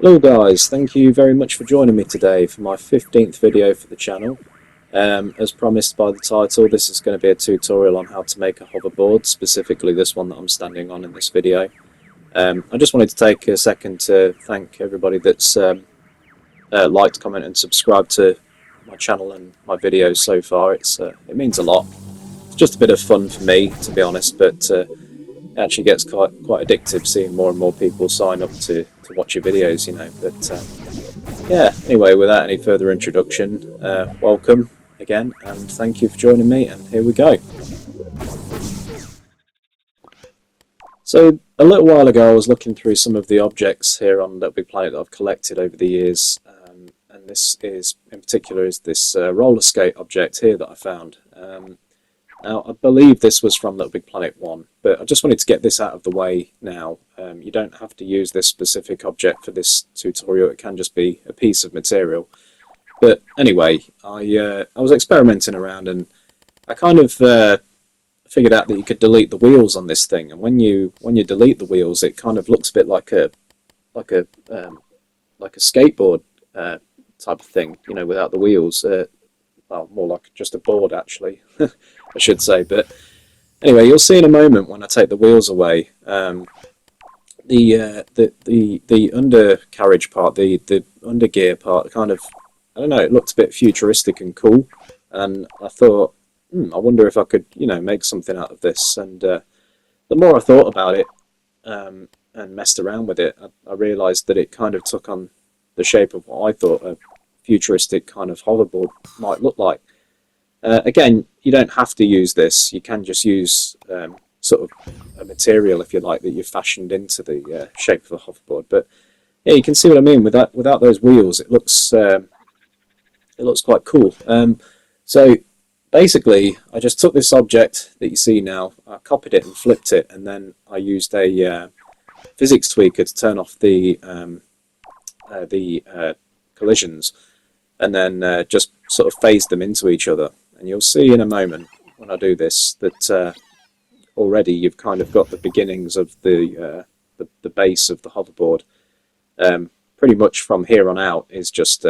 Hello guys, thank you very much for joining me today for my 15th video for the channel. As promised by the title, this is going to be a tutorial on how to make a hoverboard, specifically this one that I'm standing on in this video. I just wanted to take a second to thank everybody that's liked, commented and subscribed to my channel and my videos so far. It means a lot. It's just a bit of fun for me, to be honest, but it actually gets quite addictive seeing more and more people sign up to watch your videos, you know. But yeah, anyway, without any further introduction, welcome again and thank you for joining me, and here we go. So a little while ago I was looking through some of the objects here on LittleBigPlanet that I've collected over the years, and this is in particular is this roller skate object here that I found. Now, I believe this was from LittleBigPlanet 1, but I just wanted to get this out of the way now. You don't have to use this specific object for this tutorial, it can just be a piece of material. But anyway, I was experimenting around and I kind of figured out that you could delete the wheels on this thing, and when you delete the wheels, it kind of looks a bit like a skateboard type of thing, you know, without the wheels. Well, more like just a board actually, I should say. But anyway, you'll see in a moment when I take the wheels away, the undercarriage part, the undergear part, kind of, I don't know, it looked a bit futuristic and cool, and I thought, I wonder if I could, you know, make something out of this. And the more I thought about it and messed around with it, I realised that it kind of took on the shape of what I thought a futuristic kind of hoverboard might look like. Again, you don't have to use this, you can just use sort of a material, if you like, that you've fashioned into the shape of a hoverboard. But yeah, you can see what I mean. Without those wheels, it looks quite cool. So basically, I just took this object that you see now, I copied it and flipped it, and then I used a physics tweaker to turn off the collisions, and then just sort of phase them into each other. And you'll see in a moment when I do this that already you've kind of got the beginnings of the base of the hoverboard. Pretty much from here on out is just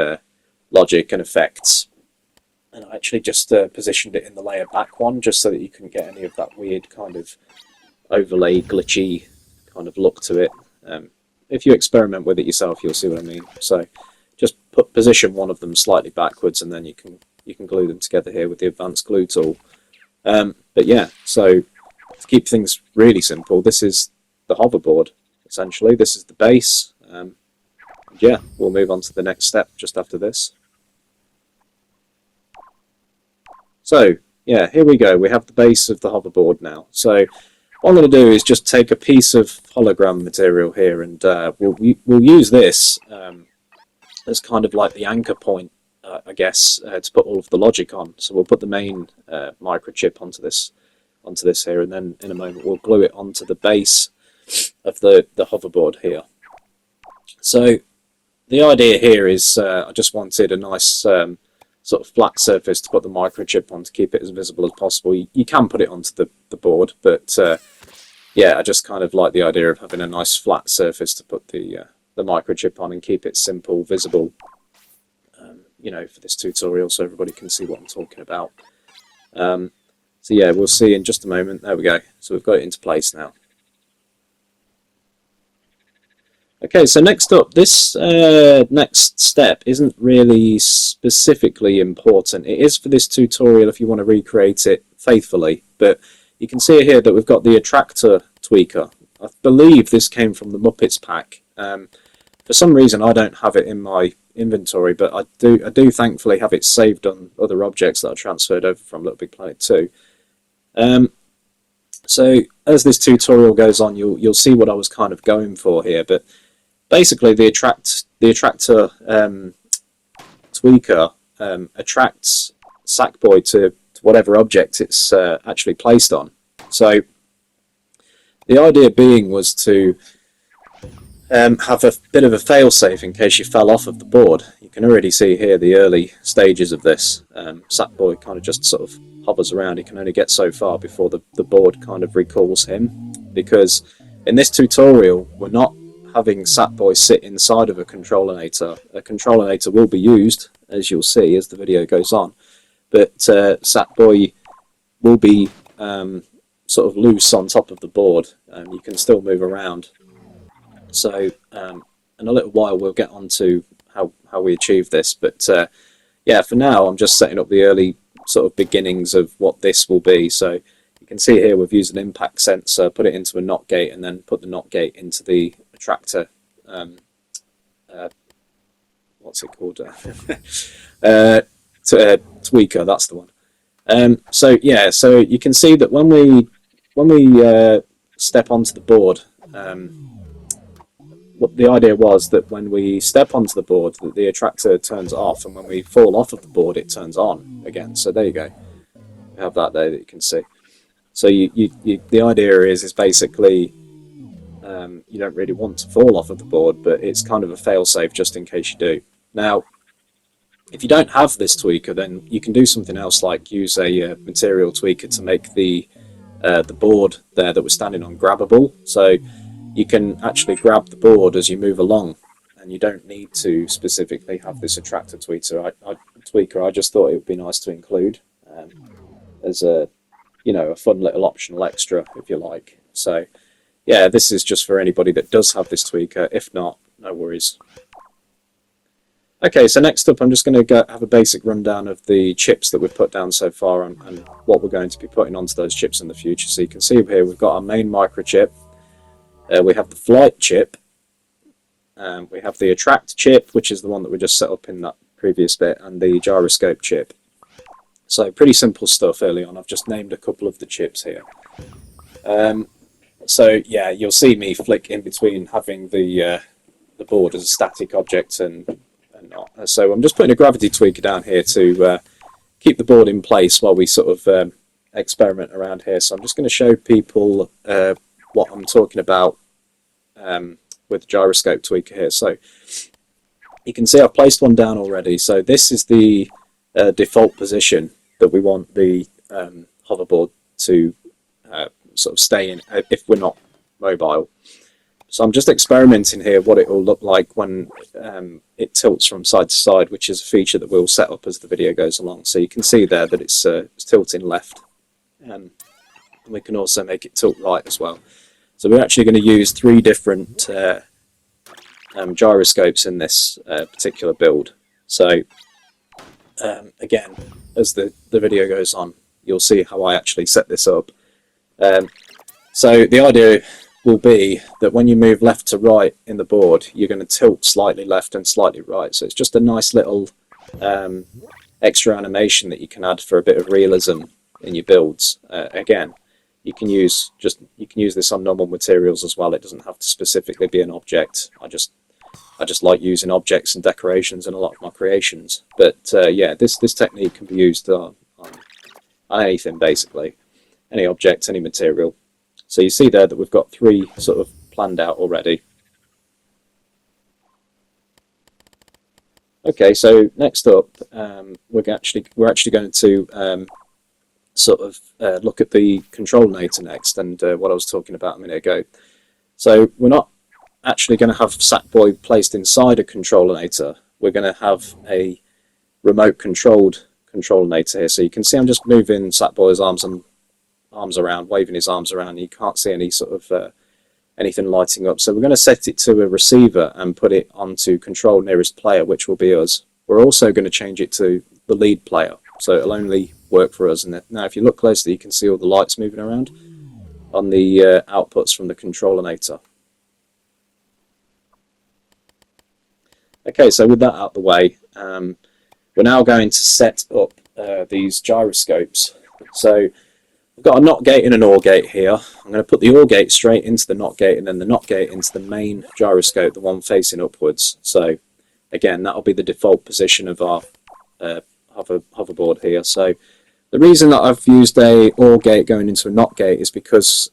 logic and effects. And I actually just positioned it in the layer back one, just so that you couldn't get any of that weird kind of overlay, glitchy kind of look to it. If you experiment with it yourself, you'll see what I mean. So just position one of them slightly backwards, and then you can glue them together here with the advanced glue tool. But yeah, so to keep things really simple, this is the hoverboard essentially. This is the base. Yeah, we'll move on to the next step just after this. So yeah, here we go. We have the base of the hoverboard now. So what I'm going to do is just take a piece of hologram material here, and we'll use this as kind of like the anchor point, I guess, to put all of the logic on. So we'll put the main microchip onto this here, and then in a moment we'll glue it onto the base of the hoverboard here. So the idea here is I just wanted a nice sort of flat surface to put the microchip on to keep it as visible as possible. You can put it onto the board, but yeah, I just kind of like the idea of having a nice flat surface to put the microchip on and keep it simple, visible, you know, for this tutorial, so everybody can see what I'm talking about. So yeah, we'll see in just a moment. There we go. So we've got it into place now. Okay, so next up, this next step isn't really specifically important. It is for this tutorial if you want to recreate it faithfully, but you can see here that we've got the attractor tweaker. I believe this came from the Muppets pack. For some reason I don't have it in my inventory, but I do thankfully have it saved on other objects that I transferred over from LittleBigPlanet 2. So as this tutorial goes on, you'll see what I was kind of going for here, but basically the attractor tweaker attracts Sackboy to whatever object it's actually placed on. So the idea being was to have a bit of a fail-safe in case you fell off of the board. You can already see here the early stages of this. Sackboy kind of just sort of hovers around. He can only get so far before the board kind of recalls him, because in this tutorial we're not having Satboy sit inside of a controlinator will be used, as you'll see as the video goes on, but Satboy will be sort of loose on top of the board. You can still move around. So in a little while we'll get on to how we achieve this, but yeah, for now I'm just setting up the early sort of beginnings of what this will be. So you can see here we've used an impact sensor, put it into a NOT gate, and then put the NOT gate into the attractor. What's it called? Tweaker. That's the one. So yeah, so you can see that when we step onto the board, what the idea was that when we step onto the board, that the attractor turns off, and when we fall off of the board, it turns on again. So there you go. You have that there that you can see. So the idea is basically you don't really want to fall off of the board, but it's kind of a fail-safe just in case you do. Now, if you don't have this tweaker, then you can do something else, like use a material tweaker to make the board there that we're standing on grabbable. So you can actually grab the board as you move along, and you don't need to specifically have this attractor tweaker. I just thought it would be nice to include as a a fun little optional extra, if you like. So yeah, this is just for anybody that does have this tweaker. If not, no worries. Okay, so next up I'm just going to have a basic rundown of the chips that we've put down so far and what we're going to be putting onto those chips in the future. So you can see here we've got our main microchip, we have the flight chip, we have the attract chip, which is the one that we just set up in that previous bit, and the gyroscope chip. So pretty simple stuff early on. I've just named a couple of the chips here. So yeah, you'll see me flick in between having the board as a static object and not. So I'm just putting a gravity tweaker down here to keep the board in place while we sort of experiment around here. So I'm just going to show people what I'm talking about with the gyroscope tweaker here. So you can see I've placed one down already. So this is the default position that we want the hoverboard to sort of stay in if we're not mobile. So I'm just experimenting here what it will look like when it tilts from side to side, which is a feature that we'll set up as the video goes along. So you can see there that it's tilting left, and we can also make it tilt right as well. So we're actually going to use 3 different gyroscopes in this particular build. So again, as the video goes on, you'll see how I actually set this up. So the idea will be that when you move left to right in the board, you're going to tilt slightly left and slightly right. So it's just a nice little extra animation that you can add for a bit of realism in your builds. Again, you can use this on normal materials as well. It doesn't have to specifically be an object. I just like using objects and decorations in a lot of my creations. But yeah, this technique can be used on anything basically, any object, any material. So you see there that we've got 3 sort of planned out already. Okay, so next up, we're actually going to sort of look at the controlinator next, and what I was talking about a minute ago. So we're not actually going to have Satboy placed inside a controlinator. We're going to have a remote controlled controlinator here. So you can see I'm just moving Satboy's arms around, waving his arms around. You can't see any sort of anything lighting up. So we're going to set it to a receiver and put it onto control nearest player, which will be us. We're also going to change it to the lead player, so it'll only work for us. And now if you look closely, you can see all the lights moving around on the outputs from the controlinator. Okay, so with that out of the way, we're now going to set up these gyroscopes. So I've got a NOT gate and an OR gate here. I'm going to put the OR gate straight into the NOT gate, and then the NOT gate into the main gyroscope, the one facing upwards. So again, that'll be the default position of our hoverboard here. So the reason that I've used a OR gate going into a NOT gate is because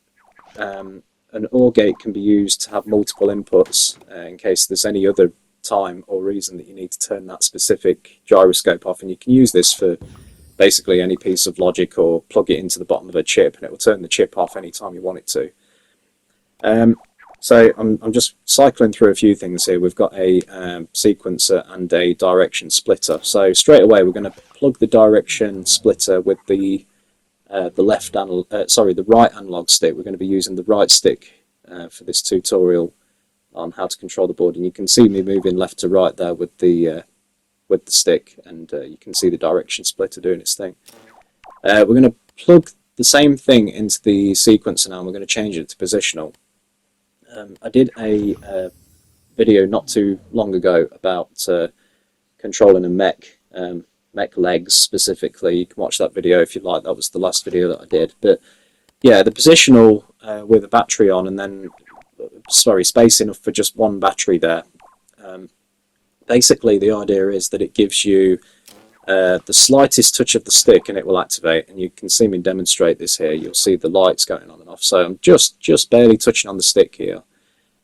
an OR gate can be used to have multiple inputs in case there's any other time or reason that you need to turn that specific gyroscope off, and you can use this for basically any piece of logic, or plug it into the bottom of a chip and it will turn the chip off anytime you want it to. So I'm just cycling through a few things here. We've got a sequencer and a direction splitter. So straight away we're going to plug the direction splitter with the the right analog stick. We're going to be using the right stick for this tutorial on how to control the board, and you can see me moving left to right there with the stick, and you can see the direction splitter doing its thing. We're going to plug the same thing into the sequencer now, and we're going to change it to positional. I did a video not too long ago about controlling a mech legs specifically. You can watch that video if you like. That was the last video that I did. But yeah, the positional with a battery on, and then space enough for just one battery there. Basically, the idea is that it gives you the slightest touch of the stick and it will activate, and you can see me demonstrate this here. You'll see the lights going on and off. So I'm just barely touching on the stick here,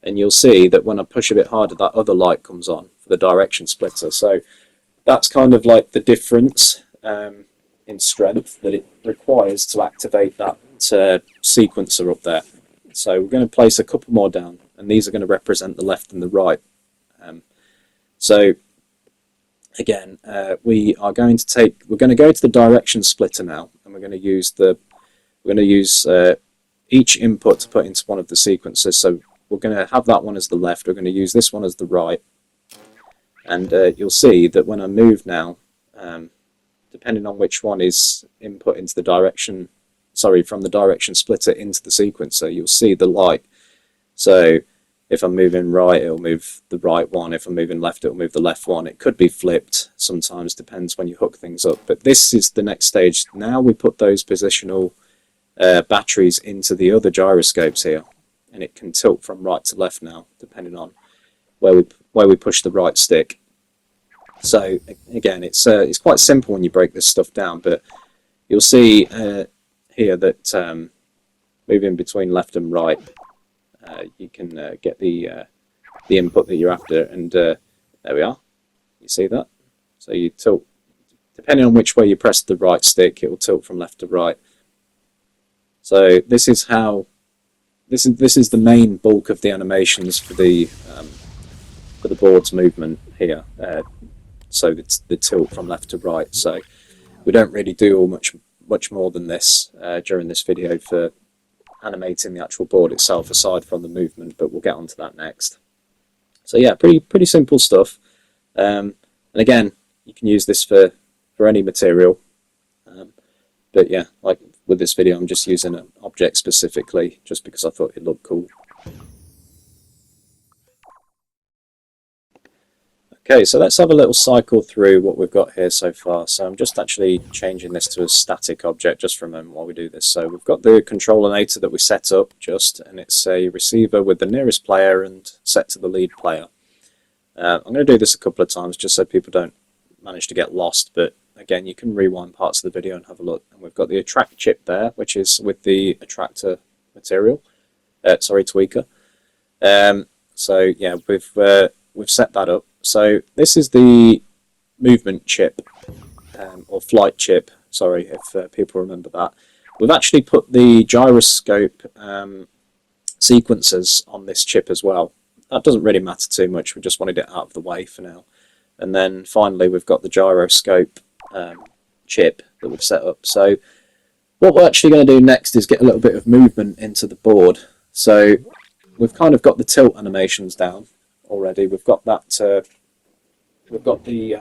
and you'll see that when I push a bit harder, that other light comes on for the direction splitter. So that's kind of like the difference in strength that it requires to activate that sequencer up there. So we're going to place a couple more down, and these are going to represent the left and the right. So again, we're going to go to the direction splitter now, and we're going to use each input to put into one of the sequences. So we're going to have that one as the left. We're going to use this one as the right, and you'll see that when I move now, depending on which one is input into the direction, from the direction splitter into the sequencer, you'll see the light. So if I'm moving right, it'll move the right one. If I'm moving left, it'll move the left one. It could be flipped sometimes, depends when you hook things up. But this is the next stage. Now we put those positional batteries into the other gyroscopes here, and it can tilt from right to left now, depending on where we push the right stick. So again, it's quite simple when you break this stuff down, but you'll see here that moving between left and right, you can get the input that you're after, and there we are. You see that? So you tilt, depending on which way you press the right stick, it will tilt from left to right. So this is how this is the main bulk of the animations for the board's movement here. So it's the tilt from left to right. So we don't really do much more than this during this video for animating the actual board itself, aside from the movement, but we'll get onto that next. So yeah, pretty simple stuff. And again, you can use this for any material. But yeah, like with this video, I'm just using an object specifically, just because I thought it looked cool. Okay, so let's have a little cycle through what we've got here so far. So I'm just actually changing this to a static object just for a moment while we do this. So we've got the controllinator that we set up and it's a receiver with the nearest player and set to the lead player. I'm going to do this a couple of times just so people don't manage to get lost, but again, you can rewind parts of the video and have a look. And we've got the attract chip there, which is with the attractor material, tweaker. So yeah, we've set that up. So this is the movement chip, or flight chip, sorry if people remember that. We've actually put the gyroscope sequencers on this chip as well. That doesn't really matter too much, we just wanted it out of the way for now. And then finally we've got the gyroscope chip that we've set up. So what we're actually going to do next is get a little bit of movement into the board. So we've kind of got the tilt animations down already. We've got that. We've got the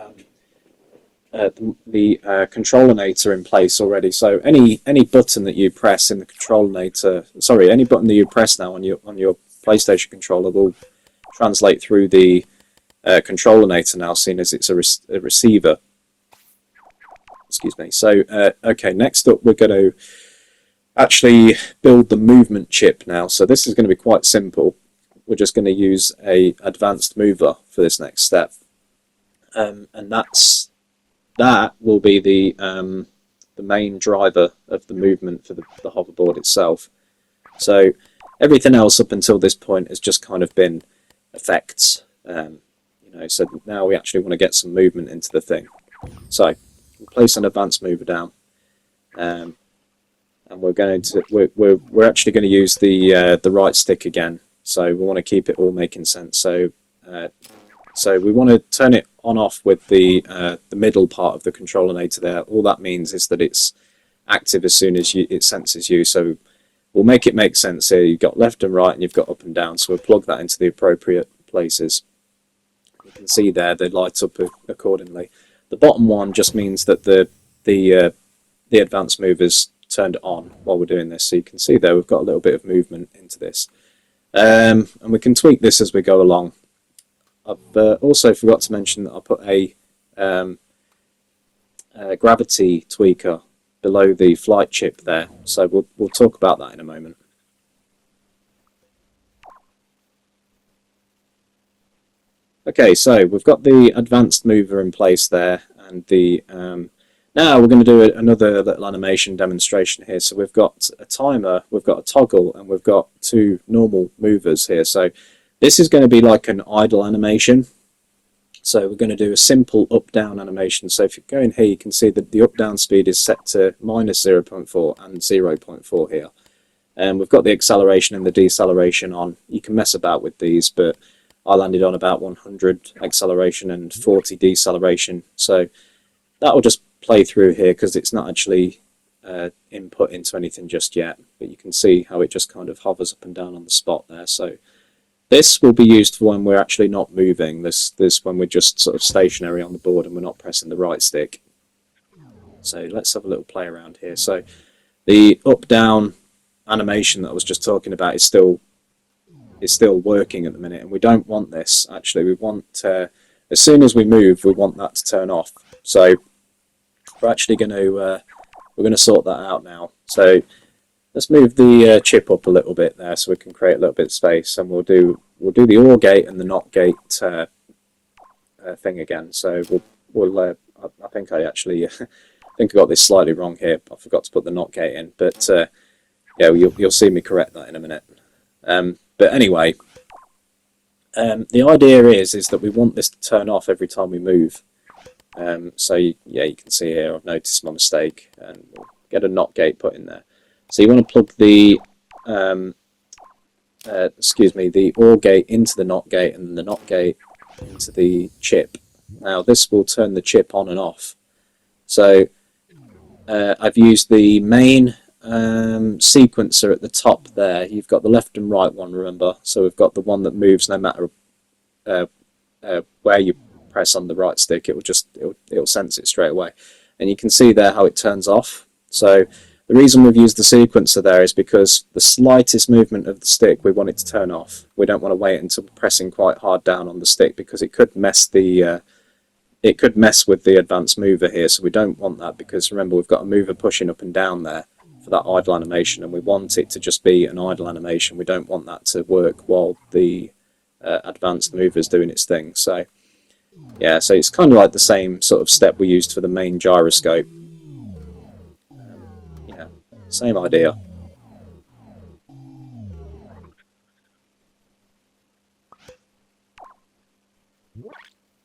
controllinator in place already. So any button that you press in the controllinator, any button that you press now on your PlayStation controller will translate through the controllinator now, seeing as it's a receiver. Excuse me. So okay, next up we're going to actually build the movement chip now. So this is going to be quite simple. We're just going to use a advanced mover for this next step, and that will be the main driver of the movement for the hoverboard itself. So everything else up until this point has just kind of been effects, so now we actually want to get some movement into the thing. So we'll place an advanced mover down, and we're actually going to use the right stick again. so we want to keep it all making sense. So we want to turn it on off with the middle part of the controlinator there. All that means is that it's active as soon as it senses you. So we'll make it make sense here. You've got left and right and you've got up and down, so we'll plug that into the appropriate places. You can see there they light up accordingly. The bottom one just means that the advanced mover's turned on while we're doing this. So you can see there we've got a little bit of movement into this. And we can tweak this as we go along. I've also forgot to mention that I put a gravity tweaker below the flight chip there, so we'll talk about that in a moment. Okay, so we've got the advanced mover in place there, and the now we're going to do another little animation demonstration here. So we've got a timer, we've got a toggle, and we've got two normal movers here. So this is going to be like an idle animation. So we're going to do a simple up-down animation. So if you go in here, you can see that the up-down speed is set to -0.4 and 0.4 here. And we've got the acceleration and the deceleration on. You can mess about with these, but I landed on about 100 acceleration and 40 deceleration. So that will just play through here because it's not actually input into anything just yet. But you can see how it just kind of hovers up and down on the spot there. So this will be used for when we're actually not moving. This when we're just sort of stationary on the board and we're not pressing the right stick. So let's have a little play around here. So the up-down animation that I was just talking about is still working at the minute, and we don't want this. Actually, we want as soon as we move, we want that to turn off. So we're actually going to sort that out now. So let's move the chip up a little bit there so we can create a little bit of space, and we'll do the OR gate and the NOT gate thing again. So I think I actually I think I got this slightly wrong here. I forgot to put the NOT gate in, but yeah, you'll see me correct that in a minute. But anyway, the idea is that we want this to turn off every time we move. So yeah, you can see here I've noticed my mistake, and we'll get a NOT gate put in there. So you want to plug the the OR gate into the NOT gate and the NOT gate into the chip. Now this will turn the chip on and off. So I've used the main sequencer at the top there. You've got the left and right one, remember? So we've got the one that moves no matter where you press on the right stick. It'll sense it straight away, and you can see there how it turns off. So the reason we've used the sequencer there is because the slightest movement of the stick we want it to turn off. We don't want to wait until pressing quite hard down on the stick because it could mess with the advanced mover here. So we don't want that, because remember we've got a mover pushing up and down there for that idle animation, and we want it to just be an idle animation. We don't want that to work while the advanced mover is doing its thing. So yeah, so it's kind of like the same sort of step we used for the main gyroscope. Yeah, same idea.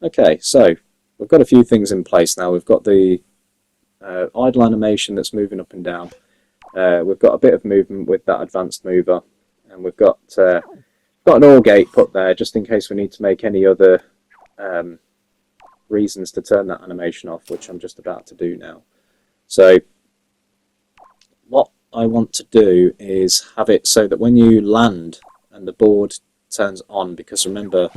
Okay, so we've got a few things in place now. We've got the idle animation that's moving up and down. We've got a bit of movement with that advanced mover, and we've got an OR gate put there just in case we need to make any other reasons to turn that animation off, which I'm just about to do now. So what I want to do is have it so that when you land and the board turns on, because remember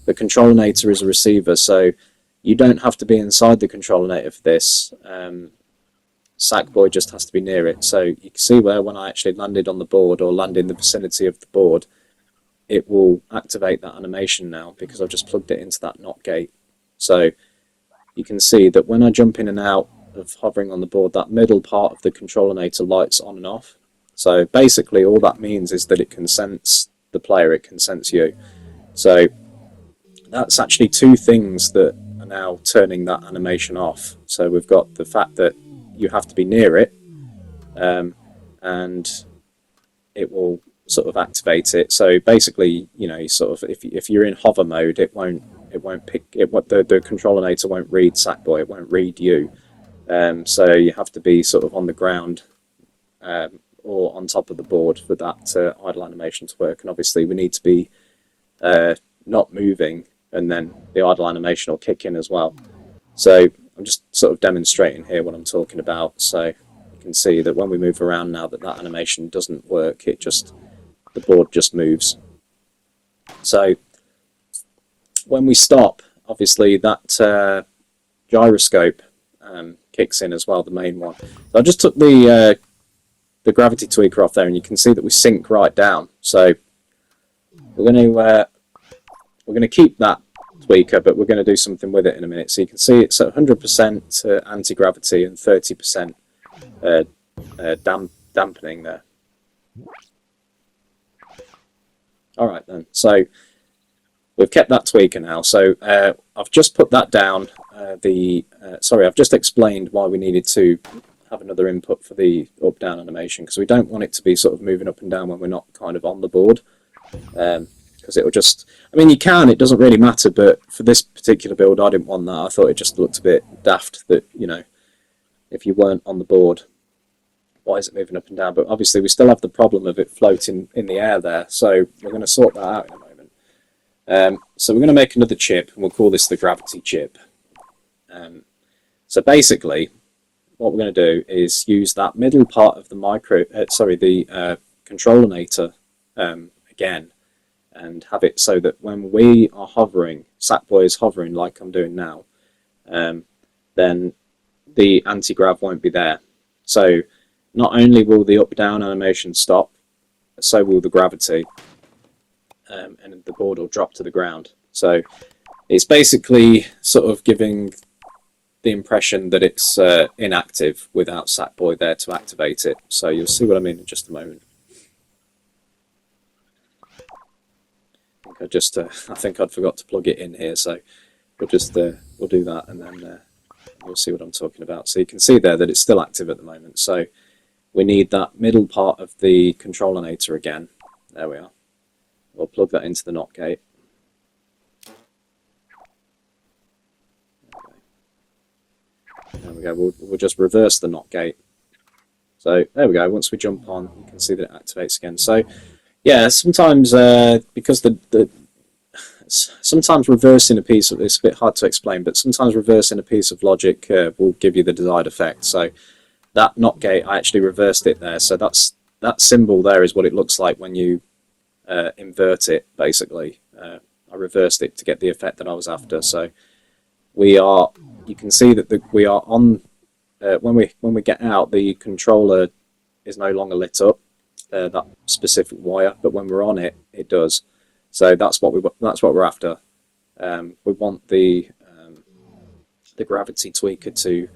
the controlinator is a receiver, so you don't have to be inside the controlinator for this. Sackboy just has to be near it. So you can see where when I actually landed on the board or land in the vicinity of the board, it will activate that animation now because I've just plugged it into that NOT gate. So you can see that when I jump in and out of hovering on the board, that middle part of the controlinator lights on and off. So basically all that means is that it can sense the player, it can sense you. So that's actually two things that are now turning that animation off. So we've got the fact that you have to be near it, and it will sort of activate it. So basically, you know, sort of if you're in hover mode, it won't pick it. The controlinator won't read Sackboy, it won't read you. So you have to be sort of on the ground or on top of the board for that idle animation to work. And obviously we need to be not moving, and then the idle animation will kick in as well. So I'm just sort of demonstrating here what I'm talking about. So you can see that when we move around now, that animation doesn't work. The board just moves. So when we stop, obviously that gyroscope kicks in as well, the main one. So I just took the gravity tweaker off there, and you can see that we sink right down. So we're going to keep that tweaker, but we're going to do something with it in a minute. So you can see it's at 100% anti-gravity and 30% dampening there. Alright then, so we've kept that tweaker now. So I've just put that down. Sorry, I've just explained why we needed to have another input for the up-down animation, because we don't want it to be sort of moving up and down when we're not kind of on the board. Because it'll just, I mean, you can, it doesn't really matter, but for this particular build I didn't want that. I thought it just looked a bit daft that, you know, if you weren't on the board, why is it moving up and down? But obviously we still have the problem of it floating in the air there, so we're going to sort that out in a moment. So we're going to make another chip, and we'll call this the gravity chip. So basically what we're going to do is use that middle part of the controlinator again, and have it so that when we are hovering, Sackboy is hovering like I'm doing now, then the anti-grav won't be there. So not only will the up-down animation stop, so will the gravity, and the board will drop to the ground. So it's basically sort of giving the impression that it's inactive without Sackboy there to activate it. So you'll see what I mean in just a moment. I think I'd forgot to plug it in here, so we'll do that, and then we'll see what I'm talking about. So you can see there that it's still active at the moment. So we need that middle part of the controlinator again. There we are. We'll plug that into the NOT gate. There we go. We'll just reverse the NOT gate. So there we go. Once we jump on, you can see that it activates again. So yeah, sometimes because sometimes reversing a piece of, it's a bit hard to explain, but sometimes reversing a piece of logic will give you the desired effect. So that NOT gate, I actually reversed it there. So that symbol there is what it looks like when you invert it. Basically, I reversed it to get the effect that I was after. So you can see that we are on. When we get out, the controller is no longer lit up. That specific wire, but when we're on it, it does. So that's what we're after. We want the gravity tweaker to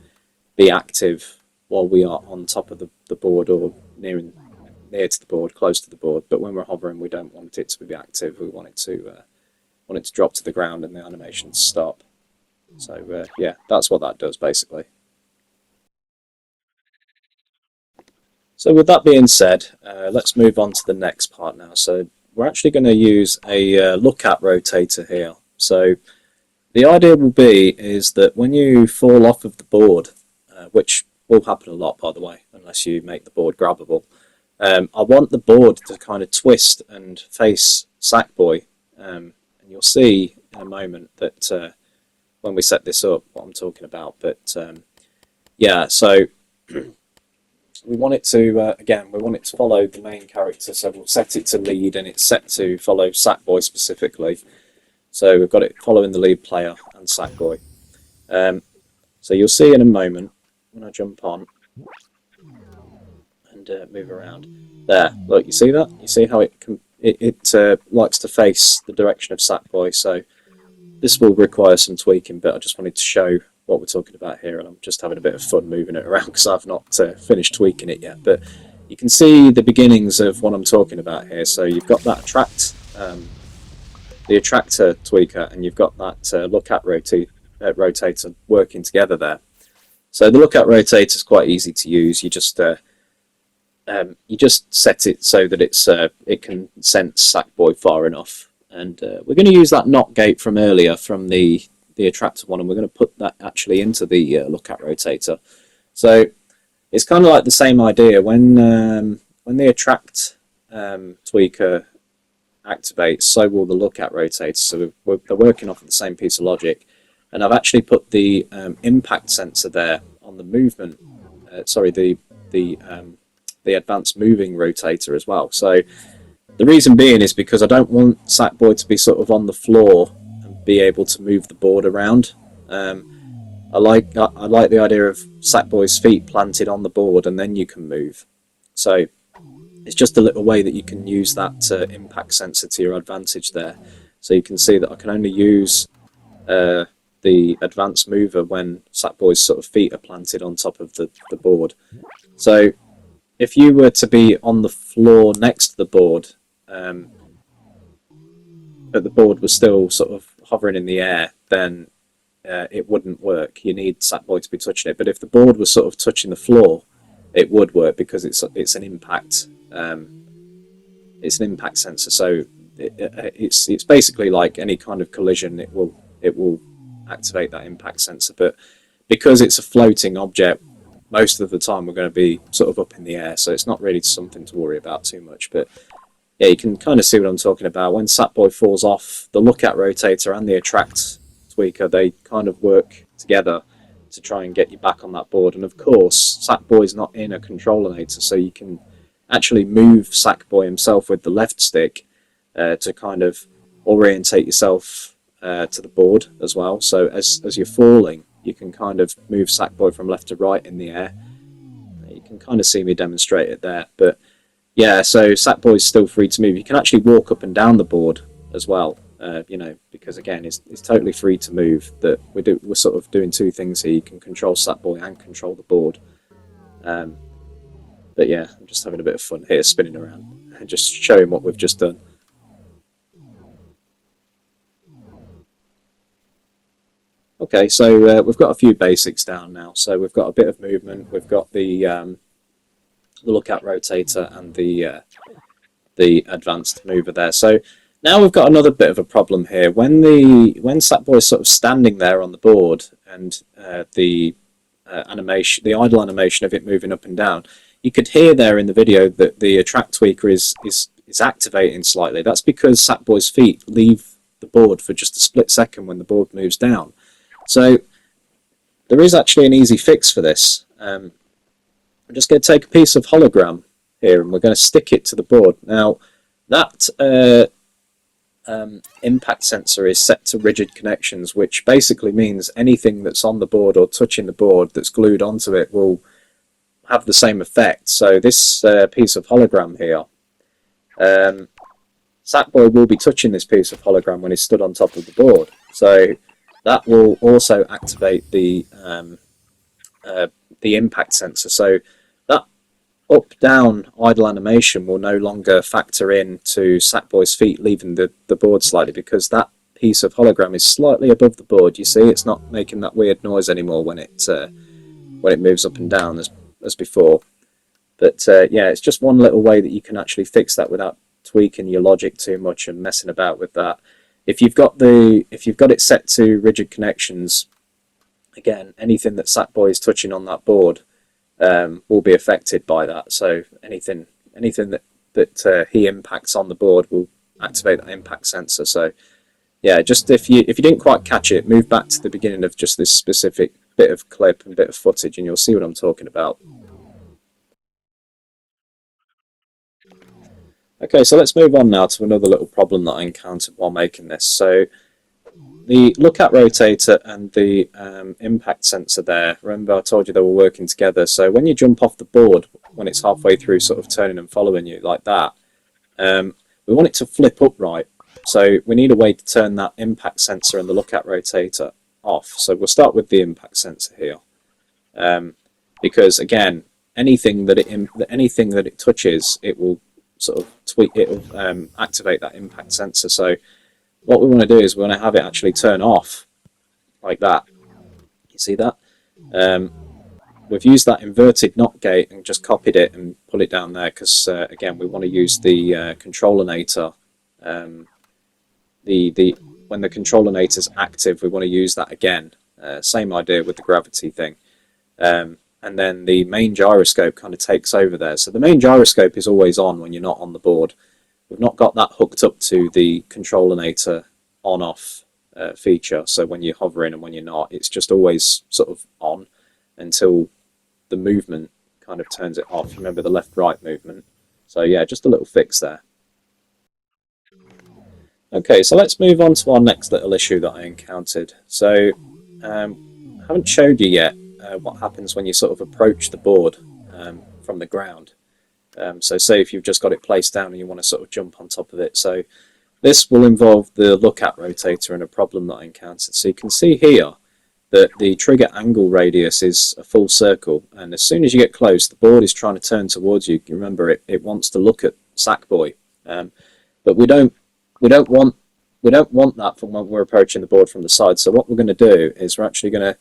be active while we are on top of the board, or near to the board, close to the board. But when we're hovering, we don't want it to be active. We want it to drop to the ground and the animation to stop. So yeah, that's what that does basically. So with that being said, let's move on to the next part now. So we're actually going to use a look-at rotator here. So the idea will be is that when you fall off of the board, which will happen a lot by the way, unless you make the board grabbable, I want the board to kind of twist and face Sackboy, and you'll see in a moment that when we set this up what I'm talking about. But yeah, so we want it to, again, we want it to follow the main character, so we'll set it to lead, and it's set to follow Sackboy specifically. So we've got it following the lead player and Sackboy. So you'll see in a moment when I jump on and move around. There, look, you see that? You see how it likes to face the direction of Sackboy. So this will require some tweaking, but I just wanted to show what we're talking about here, and I'm just having a bit of fun moving it around because I've not finished tweaking it yet. But you can see the beginnings of what I'm talking about here. So you've got that the attractor tweaker, and you've got that look-at rotator working together there. So the look-at rotator is quite easy to use. You just set it so that it can sense Sackboy far enough, and we're going to use that NOT gate from earlier from the attractor one, and we're going to put that actually into the look-at rotator. So it's kind of like the same idea. When the attract tweaker activates, so will the lookout rotator. So they're working off of the same piece of logic, and I've actually put the impact sensor there on the movement. Sorry, the advanced moving rotator as well. So the reason being is because I don't want Sackboy to be sort of on the floor and be able to move the board around. I like the idea of Sackboy's feet planted on the board, and then you can move. So it's just a little way that you can use that impact sensor to your advantage there. So you can see that I can only use the advanced mover when Sackboy's sort of feet are planted on top of the board. So if you were to be on the floor next to the board, but the board was still sort of hovering in the air, then it wouldn't work. You need Sackboy to be touching it. But if the board was sort of touching the floor, it would work because it's an impact. It's an impact sensor, so it's basically like any kind of collision. It will activate that impact sensor. But because it's a floating object, most of the time we're going to be sort of up in the air, so it's not really something to worry about too much. But yeah, you can kind of see what I'm talking about. When Sackboy falls off, the lookout rotator and the attract tweaker, they kind of work together to try and get you back on that board. And of course, Sackboy's not in a controlinator, so you can actually move Sackboy himself with the left stick to kind of orientate yourself to the board as well. So as you're falling, you can kind of move Sackboy from left to right in the air. You can kind of see me demonstrate it there. But yeah, so Sackboy's still free to move. You can actually walk up and down the board as well, you know, because again, it's totally free to move. That we're sort of doing two things here. You can control Sackboy and control the board. But yeah, I'm just having a bit of fun here, spinning around and just showing what we've just done. Okay, so we've got a few basics down now. So we've got a bit of movement. We've got the lookout rotator and the advanced mover there. So now we've got another bit of a problem here. When Sackboy is sort of standing there on the board, and the animation, the idle animation of it moving up and down, you could hear there in the video that the attract tweaker is activating slightly. That's because Sackboy's feet leave the board for just a split second when the board moves down. So there is actually an easy fix for this. I'm just going to take a piece of hologram here and we're going to stick it to the board. Now that impact sensor is set to rigid connections, which basically means anything that's on the board or touching the board that's glued onto it will have the same effect. So this piece of hologram here, Sackboy will be touching this piece of hologram when he's stood on top of the board. So that will also activate the impact sensor. So that up-down idle animation will no longer factor in to Sackboy's feet leaving the board slightly, because that piece of hologram is slightly above the board. You see, it's not making that weird noise anymore when it moves up and down as before. But yeah, it's just one little way that you can actually fix that without tweaking your logic too much and messing about with that. If you've got it set to rigid connections, again, anything that Sackboy is touching on that board will be affected by that. So anything that he impacts on the board will activate that impact sensor. So yeah, just if you didn't quite catch it, move back to the beginning of just this specific bit of clip and bit of footage, and you'll see what I'm talking about. Okay, so let's move on now to another little problem that I encountered while making this. So the lookout rotator and the impact sensor there, remember I told you they were working together. So when you jump off the board, when it's halfway through sort of turning and following you like that, we want it to flip upright. So we need a way to turn that impact sensor and the lookout rotator off. So we'll start with the impact sensor here, because again, anything that it touches, it will sort of activate that impact sensor. So what we want to do is we want to have it actually turn off like that. You see that? We've used that inverted NOT gate and just copied it and put it down there because again, we want to use the controlinator. When the controlinator is active, we want to use that again. Same idea with the gravity thing. and then the main gyroscope kind of takes over there. So the main gyroscope is always on when you're not on the board. We've not got that hooked up to the controlinator on-off feature, so when you're hovering and when you're not, it's just always sort of on until the movement kind of turns it off. Remember the left-right movement. So yeah, just a little fix there. Okay, so let's move on to our next little issue that I encountered. So I haven't showed you yet what happens when you sort of approach the board from the ground. So say if you've just got it placed down and you want to sort of jump on top of it. So this will involve the look-at rotator and a problem that I encountered. So you can see here that the trigger angle radius is a full circle, and as soon as you get close, the board is trying to turn towards you. Remember, it wants to look at Sackboy, but we don't want that from when we're approaching the board from the side. So what we're going to do is we're actually going to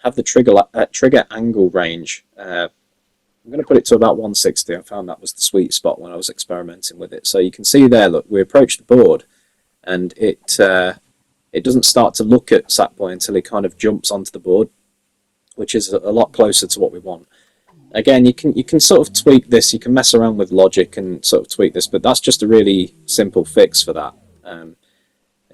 have the trigger angle range. I'm going to put it to about 160. I found that was the sweet spot when I was experimenting with it. So you can see there, look, we approach the board, and it doesn't start to look at Sackboy until he kind of jumps onto the board, which is a lot closer to what we want. Again, you can sort of tweak this. You can mess around with logic and sort of tweak this, but that's just a really simple fix for that. And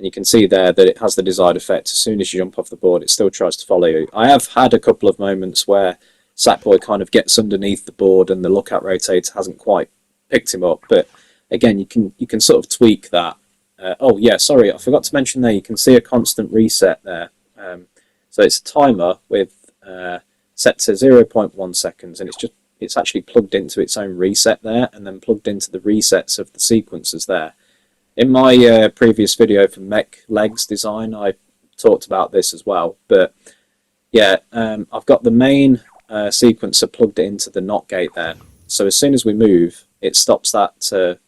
you can see there that it has the desired effect. As soon as you jump off the board, it still tries to follow you. I have had a couple of moments where Sackboy kind of gets underneath the board and the look-at rotator hasn't quite picked him up, but again, you can sort of tweak that. Oh yeah, sorry, I forgot to mention there, you can see a constant reset there. So it's a timer with set to 0.1 seconds, and it's actually plugged into its own reset there, and then plugged into the resets of the sequencers there. In my previous video for Mech Legs design, I talked about this as well, but yeah, I've got the main sequencer plugged into the NOT gate there, so as soon as we move, it stops that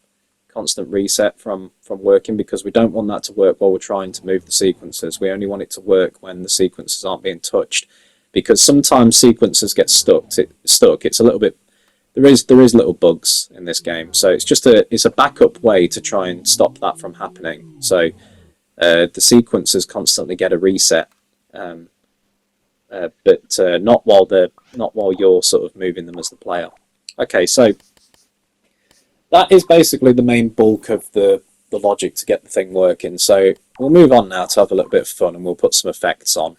constant reset from working, because we don't want that to work while we're trying to move the sequencers. We only want it to work when the sequencers aren't being touched, because sometimes sequencers get stuck. It's a little bit, there is little bugs in this game, so it's a backup way to try and stop that from happening. So the sequencers constantly get a reset, but not while you're sort of moving them as the player. Okay, so that is basically the main bulk of the logic to get the thing working. So we'll move on now to have a little bit of fun, and we'll put some effects on.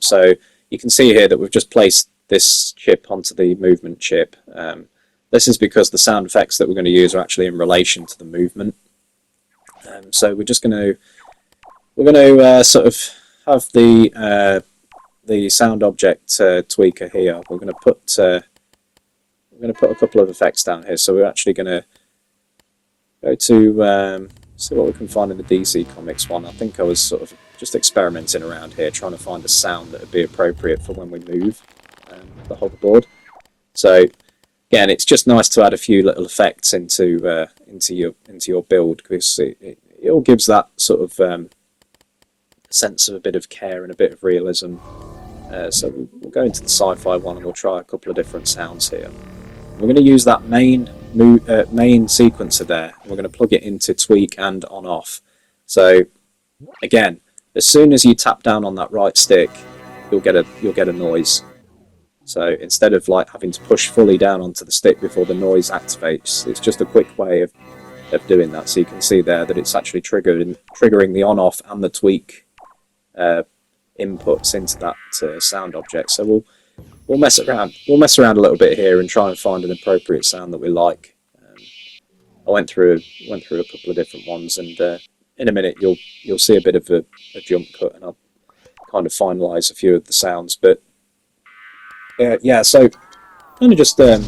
So you can see here that we've just placed this chip onto the movement chip. This is because the sound effects that we're going to use are actually in relation to the movement. So we're going to sort of have the sound object tweaker here. We're going to put a couple of effects down here. So we're actually going to go to see what we can find in the DC Comics one. I think I was sort of just experimenting around here, trying to find a sound that would be appropriate for when we move the hoverboard. So again, it's just nice to add a few little effects into your build, because it all gives that sort of sense of a bit of care and a bit of realism. So we'll go into the sci-fi one, and we'll try a couple of different sounds here. We're going to use that main sequencer there, and we're going to plug it into tweak and on-off. So again, as soon as you tap down on that right stick, you'll get a noise. So instead of like having to push fully down onto the stick before the noise activates, it's just a quick way of doing that. So you can see there that it's actually triggering the on-off and the tweak inputs into that sound object. So we'll mess around a little bit here and try and find an appropriate sound that we like. I went through a couple of different ones, and in a minute you'll see a bit of a jump cut, and I'll kind of finalize a few of the sounds. But yeah, so kind of just there's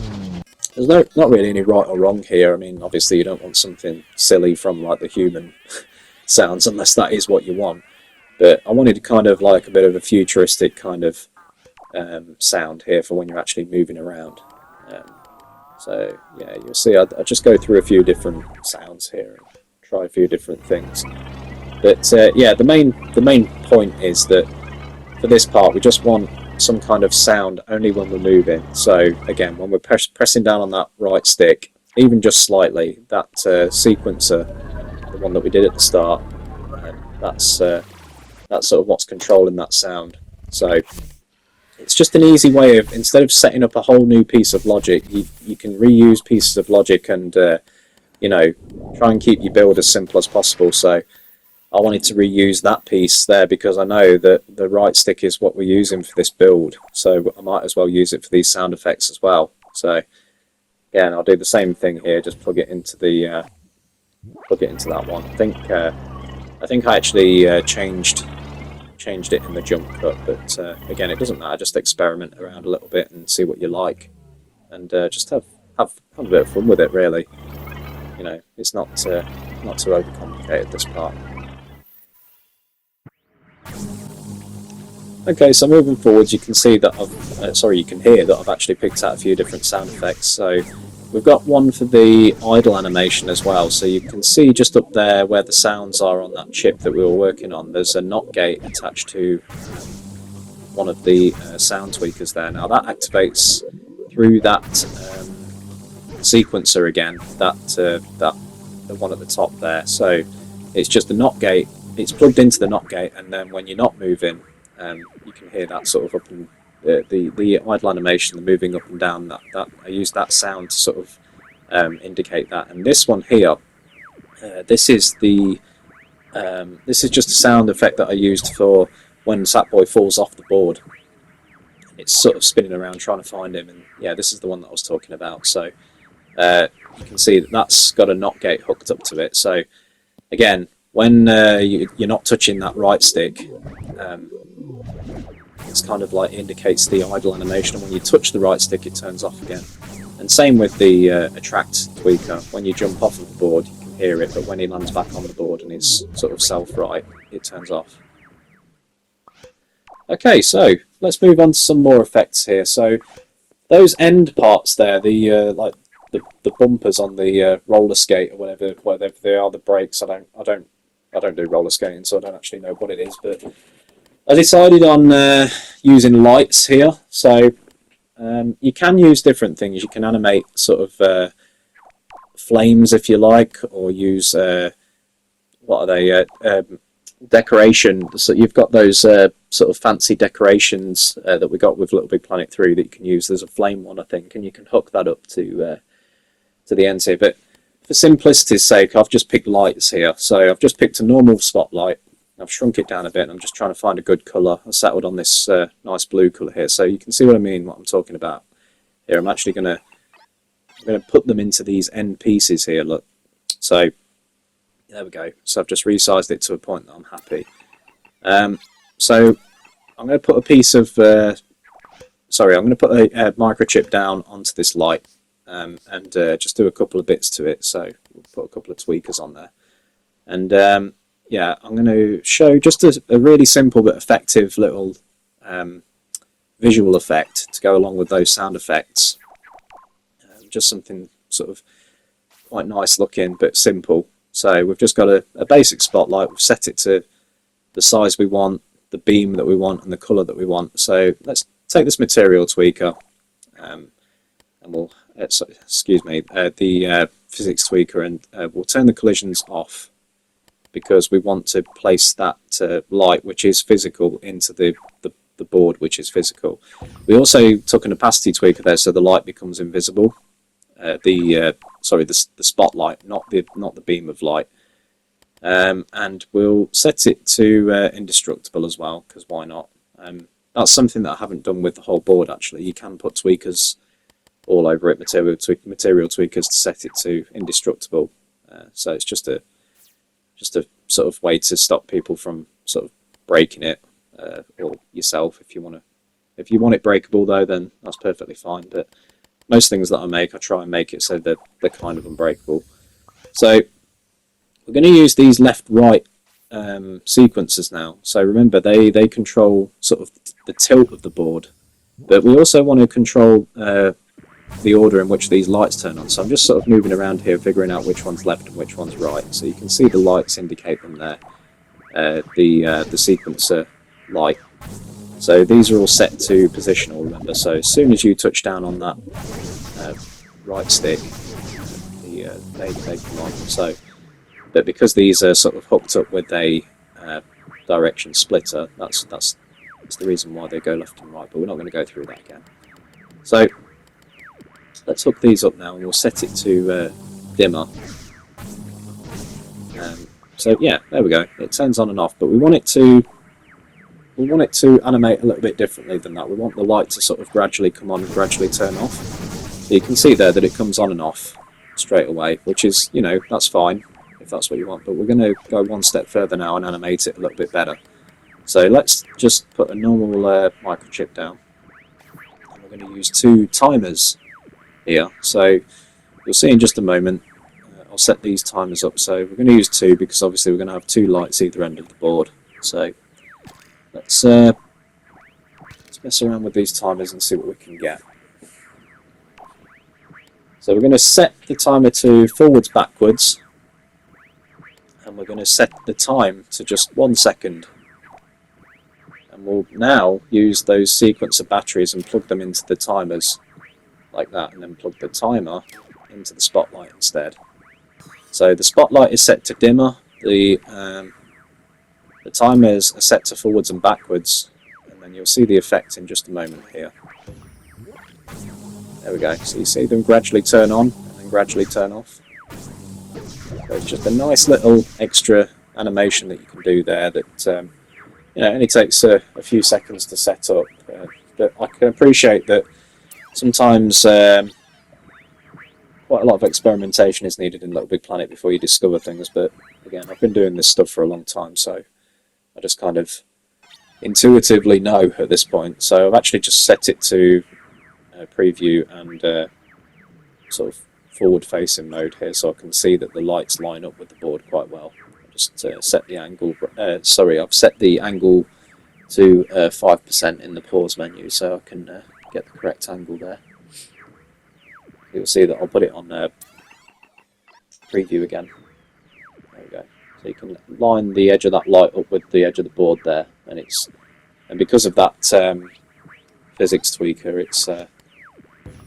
not really any right or wrong here. I mean, obviously you don't want something silly from like the human sounds unless that is what you want. But I wanted kind of like a bit of a futuristic kind of sound here for when you're actually moving around. So yeah, you'll see I'll just go through a few different sounds here and try a few different things. But yeah, the main point is that for this part we just want some kind of sound only when we're moving. So again, when we're pressing down on that right stick, even just slightly, that sequencer, the one that we did at the start, that's sort of what's controlling that sound. So it's just an easy way of, instead of setting up a whole new piece of logic, you can reuse pieces of logic and you know, try and keep your build as simple as possible. So I wanted to reuse that piece there because I know that the right stick is what we're using for this build, so I might as well use it for these sound effects as well. So yeah, and I'll do the same thing here, just plug it into the that one. I think I actually changed it in the jump cut, but again, it doesn't matter. Just experiment around a little bit and see what you like, and just have a bit of fun with it. Really, you know, it's not too overcomplicated, this part. Okay, so moving forwards, you can see that you can hear that I've actually picked out a few different sound effects. So we've got one for the idle animation as well. So you can see just up there where the sounds are on that chip that we were working on, there's a NOT gate attached to one of the sound tweakers there. Now that activates through that sequencer again, that the one at the top there. So it's just the NOT gate. It's plugged into the NOT gate, and then when you're not moving, you can hear that sort of up and the idle animation, the moving up and down. That I use that sound to sort of indicate that. And this one here, this is just a sound effect that I used for when Sackboy falls off the board. It's sort of spinning around trying to find him, and yeah, this is the one that I was talking about. So you can see that that's got a NOT gate hooked up to it. So again, when you're not touching that right stick, it's kind of like indicates the idle animation, and when you touch the right stick, it turns off again. And same with the attract tweaker. When you jump off of the board, you can hear it, but when he lands back on the board and is sort of self-right, it turns off. Okay, so let's move on to some more effects here. So those end parts there, the like the bumpers on the roller skate or whatever they are, the brakes. I don't do roller skating, so I don't actually know what it is, but I decided on using lights here. So you can use different things. You can animate sort of flames if you like, or use what are they? Decoration. So you've got those sort of fancy decorations that we got with LittleBigPlanet 3 that you can use. There's a flame one, I think, and you can hook that up to the ends here. But for simplicity's sake, I've just picked lights here. So I've just picked a normal spotlight. I've shrunk it down a bit, and I'm just trying to find a good colour. I settled on this nice blue colour here, so you can see what I mean, what I'm talking about here. I'm actually going to put them into these end pieces here, look. So there we go. So I've just resized it to a point that I'm happy. So I'm going to put a piece of, I'm going to put a microchip down onto this light and just do a couple of bits to it. So we'll put a couple of tweakers on there. And yeah, I'm going to show just a really simple but effective little visual effect to go along with those sound effects. Just something sort of quite nice looking but simple. So we've just got a basic spotlight. We've set it to the size we want, the beam that we want, and the colour that we want. So let's take this material tweaker, and we'll excuse me, the physics tweaker, and we'll turn the collisions off, because we want to place that light, which is physical, into the board, which is physical. We also took an opacity tweaker there, so the light becomes invisible. The spotlight, not the beam of light. And we'll set it to indestructible as well, because why not? That's something that I haven't done with the whole board, actually. You can put tweakers all over it, material tweakers, to set it to indestructible. So it's just a sort of way to stop people from sort of breaking it, or yourself if you want it breakable, though, then that's perfectly fine. But most things that I make, I try and make it so that they're kind of unbreakable. So we're going to use these left-right sequencers now. So remember, they control sort of the tilt of the board, but we also want to control the order in which these lights turn on. So I'm just sort of moving around here, figuring out which one's left and which one's right. So you can see the lights indicate them there, the sequencer light. So these are all set to positional, remember. So as soon as you touch down on that right stick, they come on. So, but because these are sort of hooked up with a direction splitter, that's That's the reason why they go left and right, but we're not going to go through that again. So let's hook these up now, and we'll set it to dimmer. So yeah, there we go. It turns on and off, but we want it to animate a little bit differently than that. We want the light to sort of gradually come on and gradually turn off. So you can see there that it comes on and off straight away, which is, you know, that's fine if that's what you want, but we're going to go one step further now and animate it a little bit better. So let's just put a normal microchip down. And we're going to use 2 timers here. So you'll see in just a moment, I'll set these timers up. So we're going to use 2 because obviously we're going to have 2 lights either end of the board. So let's mess around with these timers and see what we can get. So we're going to set the timer to forwards backwards, and we're going to set the time to just 1 second. And we'll now use those sequence of batteries and plug them into the timers like that, and then plug the timer into the spotlight instead. So the spotlight is set to dimmer, the timers are set to forwards and backwards, and then you'll see the effect in just a moment here. There we go, so you see them gradually turn on and then gradually turn off. So it's just a nice little extra animation that you can do there that you know, only takes a few seconds to set up. But I can appreciate that sometimes quite a lot of experimentation is needed in LittleBigPlanet before you discover things, but again, I've been doing this stuff for a long time, so I just kind of intuitively know at this point. So I've actually just set it to preview and sort of forward-facing mode here, so I can see that the lights line up with the board quite well. I just set the angle. Sorry, I've set the angle to 5% in the pause menu, so I can get the correct angle there. You'll see that I'll put it on preview again. There we go. So you can line the edge of that light up with the edge of the board there, and because of that physics tweaker,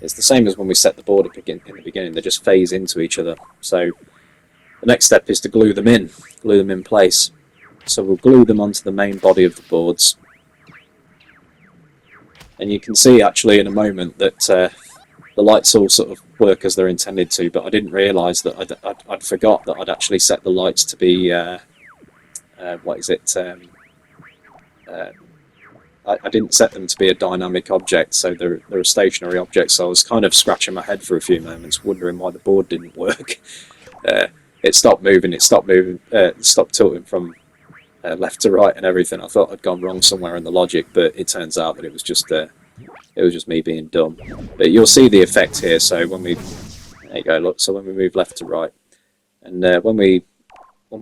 it's the same as when we set the board in the beginning. They just phase into each other. So the next step is to glue them in place. So we'll glue them onto the main body of the boards, and you can see actually in a moment that the lights all sort of work as they're intended to, but I didn't realise that I'd forgot that I'd actually set the lights to be what is it? I didn't set them to be a dynamic object, so they're a stationary object. So I was kind of scratching my head for a few moments, wondering why the board didn't work. It stopped moving. It stopped tilting from left to right and everything. I thought I'd gone wrong somewhere in the logic, but it turns out that it was just me being dumb. But you'll see the effect here. So there you go. Look. So when we move left to right, and when we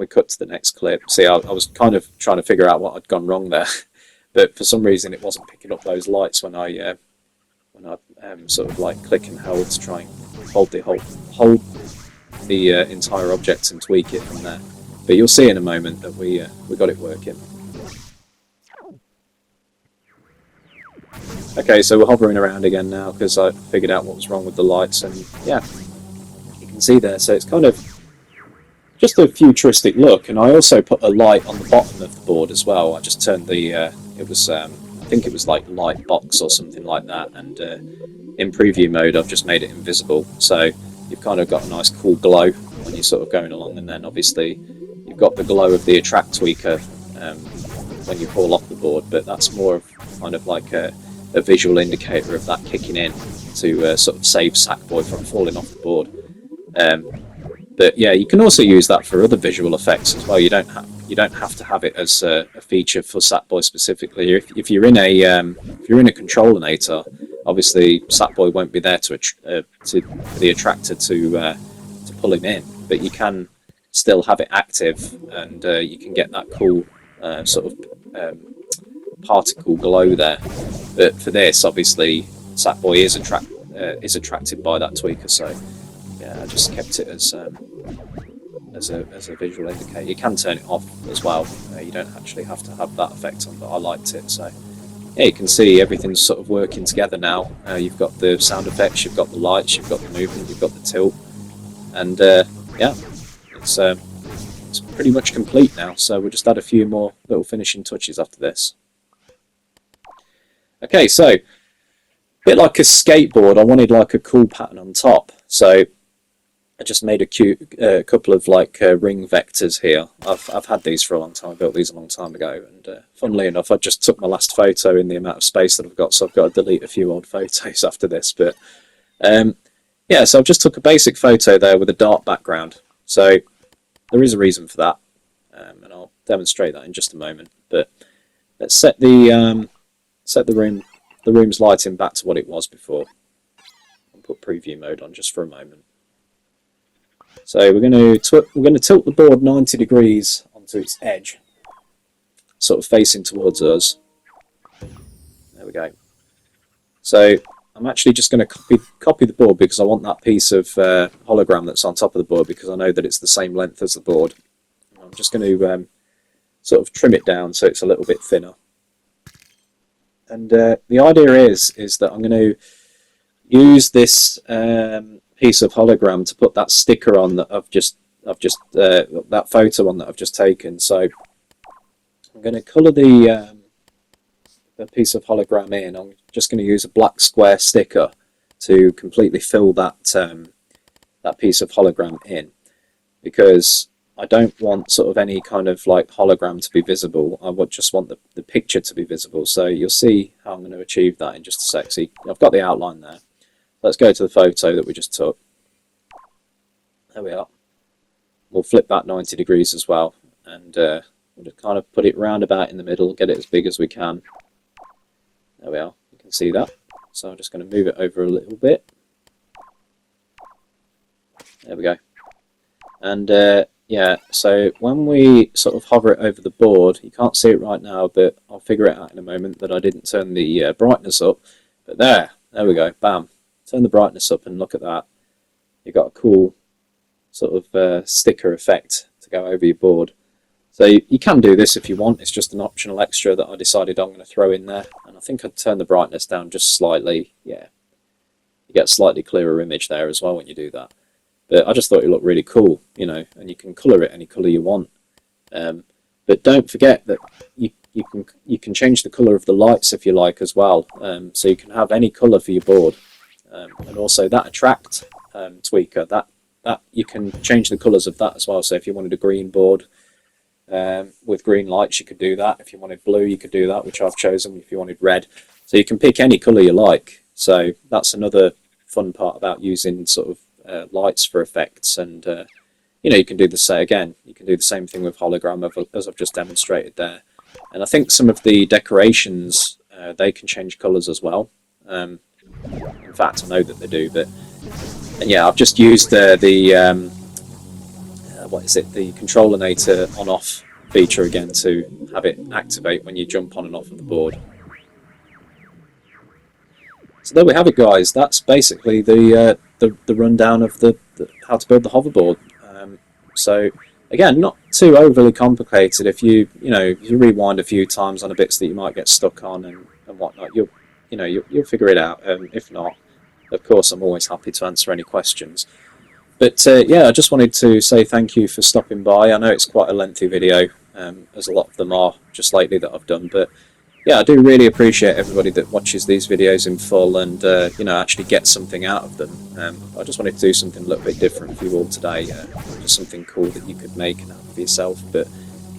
cut to the next clip, see, I was kind of trying to figure out what had gone wrong there. But for some reason it wasn't picking up those lights when I sort of like click and hold to try and hold the entire object and tweak it from there. But you'll see in a moment that we got it working. Okay, so we're hovering around again now because I figured out what was wrong with the lights, and yeah, you can see there. So it's kind of just a futuristic look, and I also put a light on the bottom of the board as well. I just turned the it was I think it was like light box or something like that, and in preview mode I've just made it invisible, so you've kind of got a nice cool glow when you're sort of going along, and then obviously you've got the glow of the attract tweaker when you fall off the board, but that's more of kind of like a visual indicator of that kicking in to sort of save Sackboy from falling off the board. But yeah, you can also use that for other visual effects as well. You don't have to have it as a feature for Sackboy specifically. If you're in a controlinator, obviously Sackboy won't be there for the attractor to pull him in, but you can still have it active, and you can get that cool sort of particle glow there. But for this, obviously Sackboy is attracted by that tweaker, so yeah, I just kept it as a visual indicator. You can turn it off as well. You don't actually have to have that effect on, but I liked it. So yeah, you can see everything's sort of working together now. You've got the sound effects, you've got the lights, you've got the movement, you've got the tilt, and yeah, it's pretty much complete now. So we'll just add a few more little finishing touches after this. Okay, so a bit like a skateboard, I wanted like a cool pattern on top. So I just made a couple of like ring vectors here. I've had these for a long time. I built these a long time ago, and funnily enough, I just took my last photo in the amount of space that I've got, so I've got to delete a few old photos after this. But yeah, so I've just took a basic photo there with a dark background. So there is a reason for that, and I'll demonstrate that in just a moment. But let's set the room's lighting back to what it was before. I'll put preview mode on just for a moment. So we're going to tilt the board 90 degrees onto its edge, sort of facing towards us. There we go. So I'm actually just going to copy the board because I want that piece of hologram that's on top of the board, because I know that it's the same length as the board. I'm just going to sort of trim it down so it's a little bit thinner. And the idea is that I'm going to use this piece of hologram to put that sticker on that that photo on that I've just taken. So I'm going to colour the piece of hologram in. I'm just going to use a black square sticker to completely fill that that piece of hologram in, because I don't want sort of any kind of like hologram to be visible. I just want the picture to be visible. So you'll see how I'm going to achieve that in just a sec. See, I've got the outline there. Let's go to the photo that we just took. There we are. We'll flip that 90 degrees as well, and we'll just kind of put it round about in the middle, get it as big as we can. There we are. You can see that. So I'm just going to move it over a little bit. There we go. And yeah, so when we sort of hover it over the board, you can't see it right now, but I'll figure it out in a moment that I didn't turn the brightness up. But there we go, bam. Turn the brightness up and look at that. You've got a cool sort of sticker effect to go over your board. So you can do this if you want. It's just an optional extra that I decided I'm going to throw in there. And I think I'd turn the brightness down just slightly. Yeah, you get a slightly clearer image there as well when you do that. But I just thought it looked really cool, you know, and you can colour it any colour you want. But don't forget that you can change the colour of the lights if you like as well. So you can have any colour for your board. And also that attract tweaker, that you can change the colours of that as well. So if you wanted a green board with green lights, you could do that. If you wanted blue, you could do that, which I've chosen. If you wanted red, so you can pick any colour you like. So that's another fun part about using sort of lights for effects. And you know, you can do the same again. You can do the same thing with hologram as I've just demonstrated there. And I think some of the decorations they can change colours as well. In fact, I know that they do. But and yeah, I've just used the what is it? The controllinator on-off feature again to have it activate when you jump on and off of the board. So there we have it, guys. That's basically the rundown of the how to build the hoverboard. So again, not too overly complicated. If you rewind a few times on the bits that you might get stuck on and whatnot, you'll figure it out. If not, of course, I'm always happy to answer any questions. But yeah, I just wanted to say thank you for stopping by. I know it's quite a lengthy video, as a lot of them are just lately that I've done. But yeah, I do really appreciate everybody that watches these videos in full and actually gets something out of them. I just wanted to do something a little bit different for you all today, just something cool that you could make and have for yourself. But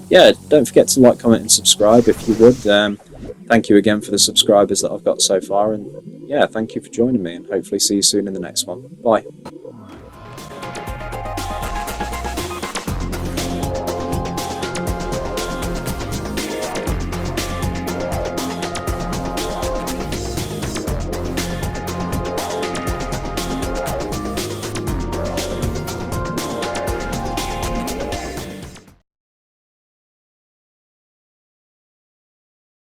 yeah, don't forget to like, comment and subscribe if you would. Thank you again for the subscribers that I've got so far, and yeah, thank you for joining me, and hopefully see you soon in the next one. Bye.